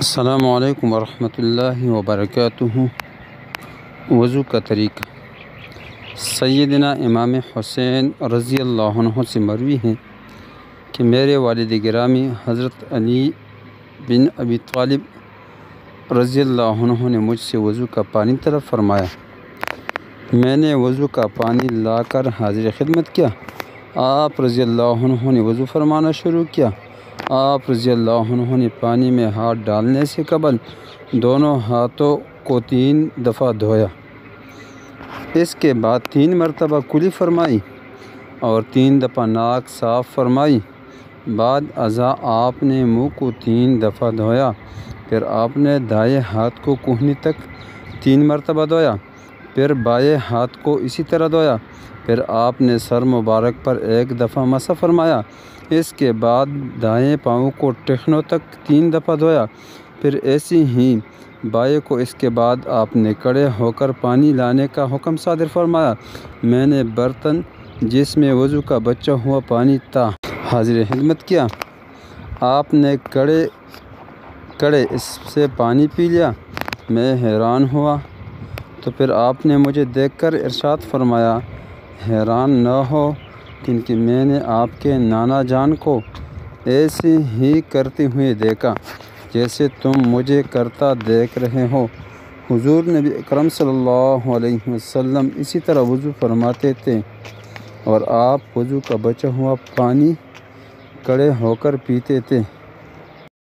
السلام علیکم ورحمۃ اللہ وبرکاتہ۔ وضو کا طریقہ سیدنا امام حسین رضی اللہ عنہ سے مروی ہے کہ میرے والد گرامی حضرت علی بن ابی طالب رضی اللہ عنہ نے مجھ سے وضو کا پانی طلب فرمایا۔ میں نے وضو کا پانی لا کر حاضر خدمت کیا۔ آپ رضی اللہ عنہ نے وضو فرمانا شروع کیا۔ آپ رضی اللہ عنہ نے پانی میں ہاتھ ڈالنے سے قبل دونوں ہاتھوں کو 3 دفعہ دھویا، اس کے بعد 3 مرتبہ کلی فرمائی اور 3 دفعہ ناک صاف فرمائی۔ بعد ازاں آپ نے منہ کو 3 دفعہ دھویا، پھر آپ نے دائیں ہاتھ کو کہنی تک 3 مرتبہ دھویا، پھر بائیں ہاتھ کو اسی طرح دھویا، پھر آپ نے سر مبارک پر 1 دفعہ مسح فرمایا۔ اس کے بعد دائیں پاؤں کو ٹخنوں تک 3 دفعہ دھویا، پھر ایسی ہی بائیں کو۔ اس کے بعد آپ نے کھڑے ہو کر پانی لانے کا حکم صادر فرمایا۔ میں نے برتن جس میں وضو کا بچا ہوا پانی تھا حاضر خدمت کیا۔ آپ نے کڑے اس سے پانی پی لیا۔ میں حیران ہوا تو پھر آپ نے مجھے دیکھ کر ارشاد فرمایا، حیران نہ ہو کیونکہ میں نے آپ کے نانا جان کو ایسے ہی کرتے ہوئے دیکھا جیسے تم مجھے کرتا دیکھ رہے ہو۔ حضور نبی اکرم صلی اللہ علیہ وسلم اسی طرح وضو فرماتے تھے اور آپ وضو کا بچا ہوا پانی کھڑے ہو کر پیتے تھے۔